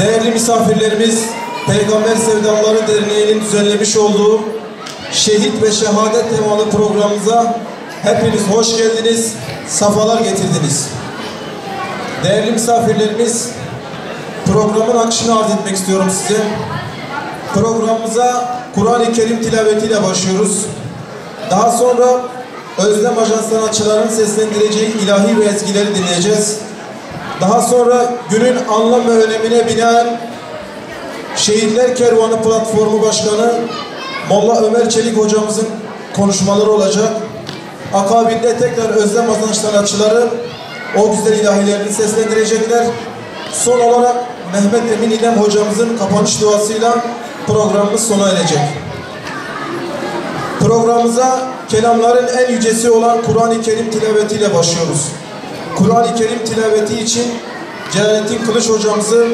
Değerli misafirlerimiz, Peygamber Sevdaları Derneği'nin düzenlemiş olduğu şehit ve şehadet temalı programımıza hepiniz hoş geldiniz, safalar getirdiniz. Değerli misafirlerimiz, programın akışını arz etmek istiyorum size. Programımıza Kur'an-ı Kerim tilavetiyle başlıyoruz. Daha sonra Özlem Ajans sanatçılarının seslendireceği ilahi ve ezgileri dinleyeceğiz. Daha sonra günün anlam ve önemine binaen Şehitler Kervanı Platformu Başkanı Molla Ömer Çelik hocamızın konuşmaları olacak. Akabinde tekrar Özlem Ajans sanatçıları o güzel ilahilerini seslendirecekler. Son olarak Mehmet Emin İlem hocamızın kapanış duasıyla programımız sona erecek. Programımıza kelamların en yücesi olan Kur'an-ı Kerim tilavetiyle başlıyoruz. Kur'an-ı Kerim tilaveti için Celalettin Kılıç hocamızı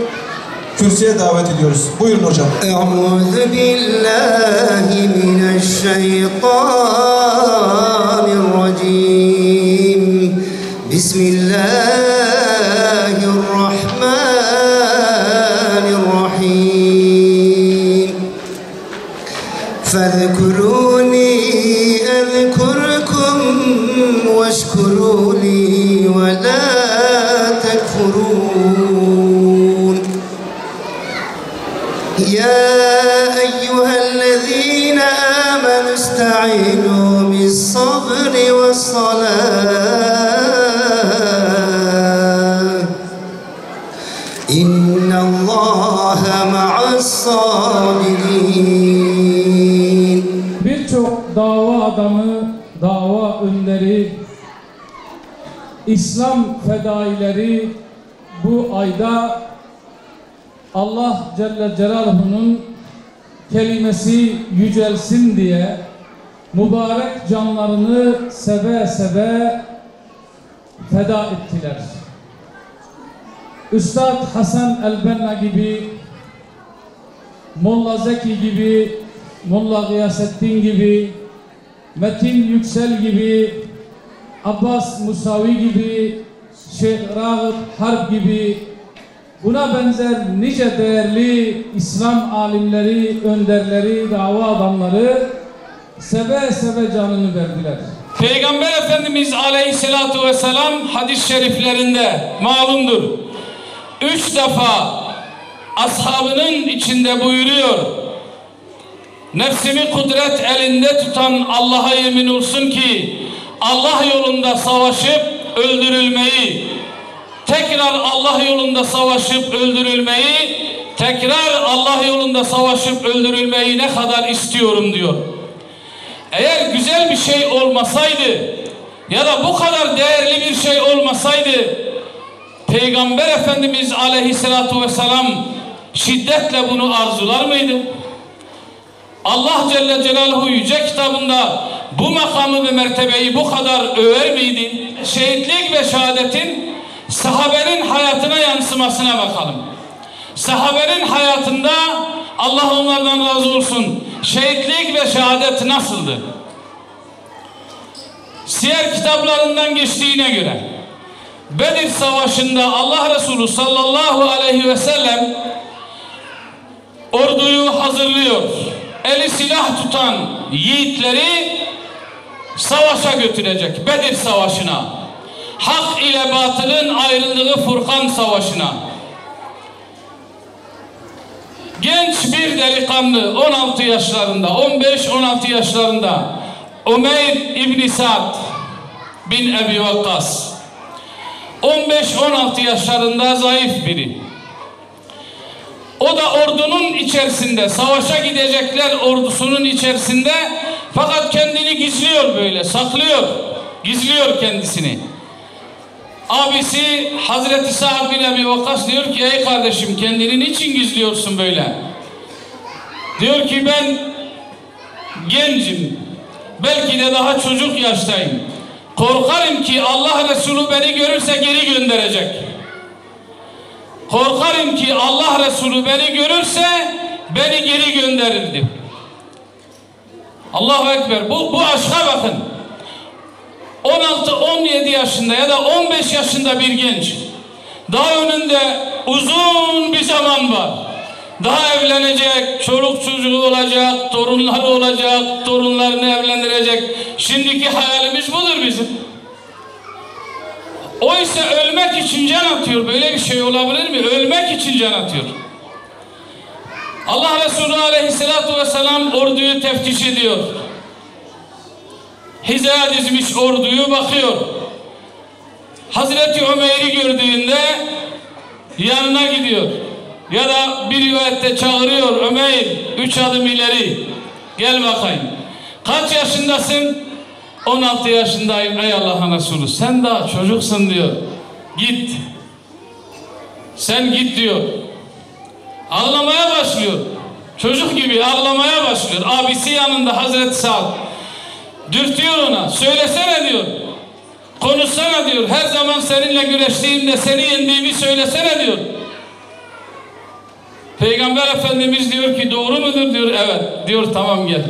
kürsüye davet ediyoruz. Buyurun hocam. Euzubillahimineşşeytanirracim. Bismillahirrahmanirrahim. Fezkuruni ezkurkum veşkuruni ve la tekfurun. Ya eyyühellezine amenu ista'inu bis sabri ve salah. İnnallâhe ma'as sabirin. Birçok dava adamı, dava önderi, İslam fedaileri bu ayda Allah Celle Celaluhu'nun kelimesi yücelsin diye mübarek canlarını seve seve feda ettiler. Üstad Hasan el-Benna gibi, Molla Zeki gibi, Molla Gıyasettin gibi, Metin Yüksel gibi, Abbas Musavi gibi, Şeyh Rağıp Harp gibi, buna benzer nice değerli İslam alimleri, önderleri, dava adamları seve seve canını verdiler. Peygamber Efendimiz Aleyhisselatu Vesselam hadis-i şeriflerinde malumdur. 3 defa ashabının içinde buyuruyor: nefsimi kudret elinde tutan Allah'a yemin olsun ki Allah yolunda savaşıp öldürülmeyi, tekrar Allah yolunda savaşıp öldürülmeyi, tekrar Allah yolunda savaşıp öldürülmeyi ne kadar istiyorum diyor. Eğer güzel bir şey olmasaydı ya da bu kadar değerli bir şey olmasaydı Peygamber Efendimiz Aleyhisselatu Vesselam şiddetle bunu arzular mıydı? Allah Celle Celaluhu yüce kitabında bu makamı ve mertebeyi bu kadar över miydi? Şehitlik ve şehadetin sahabenin hayatına yansımasına bakalım. Sahabenin hayatında Allah onlardan razı olsun şehitlik ve şehadet nasıldı? Siyer kitaplarından geçtiğine göre Bedir Savaşı'nda Allah Resulü sallallahu aleyhi ve sellem orduyu hazırlıyor. Eli silah tutan yiğitleri savaşa götürecek. Bedir Savaşı'na. Hak ile batılın ayrıldığı Furkan Savaşı'na. Genç bir delikanlı 16 yaşlarında, 15-16 yaşlarında Ömer İbn-i Sa'd bin Ebi Vakkas. 15-16 yaşlarında zayıf biri. O da ordunun içerisinde, savaşa gidecekler ordusunun içerisinde, fakat kendini gizliyor böyle, saklıyor, gizliyor kendisini. Abisi Hazreti Sa'd bin Ebi Vakkas diyor ki, ey kardeşim kendini niçin gizliyorsun böyle? Diyor ki ben gencim, belki de daha çocuk yaştayım. Korkarım ki Allah Resulü beni görürse geri gönderecek. Korkarım ki Allah Resulü beni görürse beni geri gönderirdi. Allahu Ekber. Bu aşka bakın. 16-17 yaşında ya da 15 yaşında bir genç. Daha önünde uzun bir zaman var. Daha evlenecek, çoluk çocuğu olacak, torunları olacak, torunlarını evlendirecek. Şimdiki hayalimiz budur bizim. Oysa ölmek için can atıyor. Böyle bir şey olabilir mi? Ölmek için can atıyor. Allah Resulü Aleyhisselatü Vesselam orduyu teftiş ediyor. Hizaya dizmiş orduyu bakıyor. Hazreti Ömer'i gördüğünde yanına gidiyor. Ya da bir rivayette çağırıyor. Ömer 3 adım ileri. Gel bakayım. Kaç yaşındasın? 16 yaşındayım ey Allah'ın Resulü. Sen daha çocuksun diyor. Git. Sen git diyor. Ağlamaya başlıyor. Çocuk gibi ağlamaya başlıyor. Abisi yanında Hazreti Sa'd. Dürtüyor ona. Söylesene diyor. Konuşsana diyor. Her zaman seninle güreştiğimde seni yendiğimi söylesene diyor. Peygamber Efendimiz diyor ki doğru mudur diyor. Evet. Diyor tamam gel.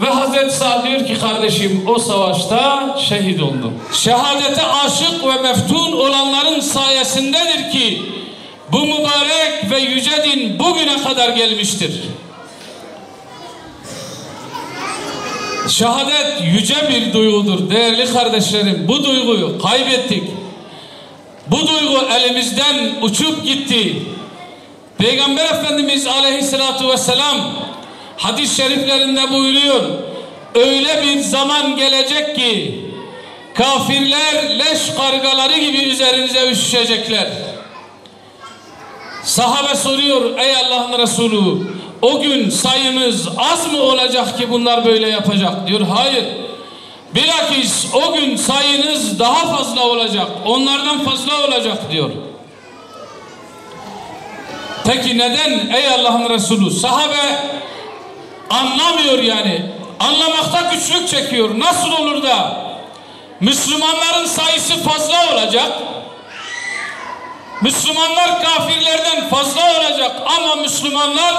Ve Hazreti Sa'd diyor ki kardeşim o savaşta şehit oldu. Şehadete aşık ve meftun olanların sayesindedir ki bu mübarek ve yüce din bugüne kadar gelmiştir. Şehadet yüce bir duygudur değerli kardeşlerim. Bu duyguyu kaybettik. Bu duygu elimizden uçup gitti. Peygamber Efendimiz Aleyhisselatü Vesselam hadis-i şeriflerinde buyuruyor. Öyle bir zaman gelecek ki kafirler leş kargaları gibi üzerinize üşüşecekler. Sahabe soruyor ey Allah'ın Resulü o gün sayımız az mı olacak ki bunlar böyle yapacak diyor. Hayır. Bilakis o gün sayınız daha fazla olacak. Onlardan fazla olacak diyor. Peki neden ey Allah'ın Resulü? Sahabe anlamıyor yani. Anlamakta güçlük çekiyor. Nasıl olur da Müslümanların sayısı fazla olacak? Müslümanlar kafirlerden fazla olacak ama Müslümanlar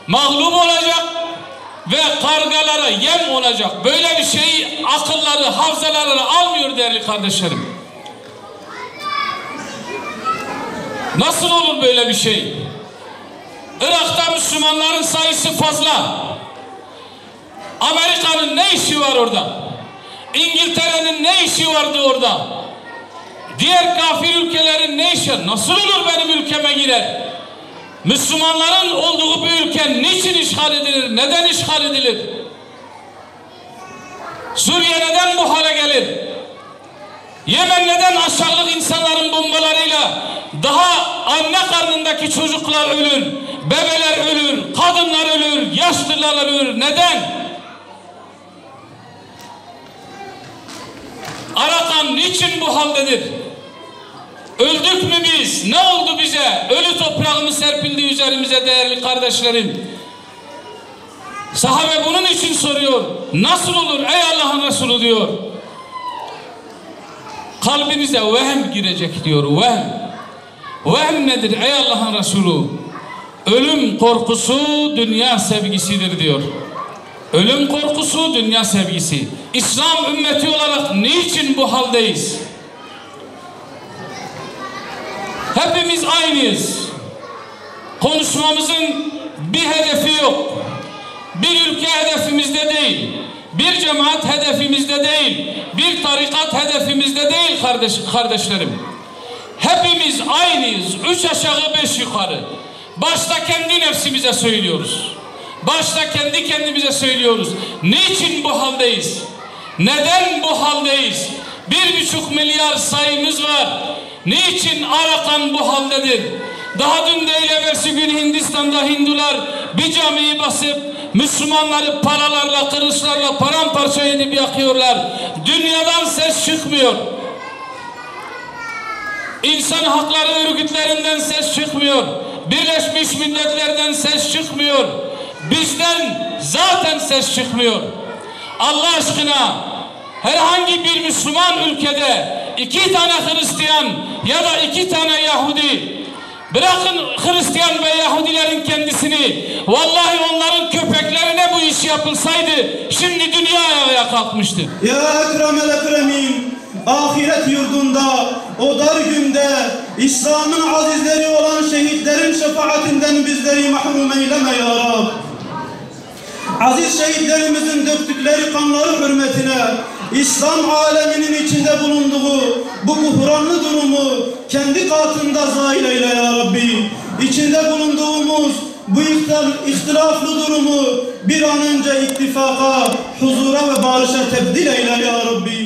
mağlup olacak ve kargalara yem olacak. Böyle bir şeyi akılları, hafızaları almıyor değerli kardeşlerim. Nasıl olur böyle bir şey? Irak'ta Müslümanların sayısı fazla. Amerika'nın ne işi var orada? İngiltere'nin ne işi vardı orada? Diğer kafir ülkelerin ne işi? Nasıl olur benim ülkeme girer? Müslümanların olduğu bir ülke niçin işgal edilir? Neden işgal edilir? Suriye neden bu hale gelir? Yemen neden aşağılık insanların bombalarıyla daha anne karnındaki çocuklar ölür, bebeler ölür, kadınlar ölür, yaşlılar ölür? Neden? Arakan niçin bu haldedir? Öldük mü biz? Ne oldu bize? Ölü toprağımız serpildi üzerimize değerli kardeşlerim. Sahabe bunun için soruyor. Nasıl olur ey Allah'ın Resulü diyor. Kalbinize vehm girecek diyor. Vehm. Vehm nedir ey Allah'ın Resulü? Ölüm korkusu dünya sevgisidir diyor. Ölüm korkusu dünya sevgisi. İslam ümmeti olarak niçin bu haldeyiz? Hepimiz aynıyız. Konuşmamızın bir hedefi yok. Bir ülke hedefimizde değil. Bir cemaat hedefimizde değil. Bir tarikat hedefimizde değil kardeşlerim. Hepimiz aynıyız. 3 aşağı 5 yukarı. Başta kendi nefsimize söylüyoruz. Başta kendi kendimize söylüyoruz. Niçin bu haldeyiz? Neden bu haldeyiz? 1,5 milyar sayımız var. Niçin Arakan bu haldedir? Daha dün değil evvelsi gün Hindistan'da Hindular bir camiyi basıp Müslümanları paralarla, kılıçlarla paramparça edip yakıyorlar. Dünyadan ses çıkmıyor. İnsan hakları örgütlerinden ses çıkmıyor. Birleşmiş Milletler'den ses çıkmıyor. Bizden zaten ses çıkmıyor. Allah aşkına herhangi bir Müslüman ülkede 2 tane Hristiyan ya da 2 tane Yahudi, bırakın Hristiyan ve Yahudilerin kendisini, vallahi onların köpeklerine bu iş yapılsaydı şimdi dünya ayağa kalkmıştı. Ya ekremel ekremin ahiret yurdunda, o dar günde İslam'ın azizleri olan şehitlerin şefaatinden bizleri mahrum eyleme ya Rab. Aziz şehitlerimizin döktükleri kanları hürmetine İslam aleminin içinde bulunduğu bu buhranlı durumu kendi katında zail eyle ya Rabbi. İçinde bulunduğumuz bu ihtilaflı durumu bir an önce ittifaka, huzura ve barışa tebdil eyle ya Rabbi.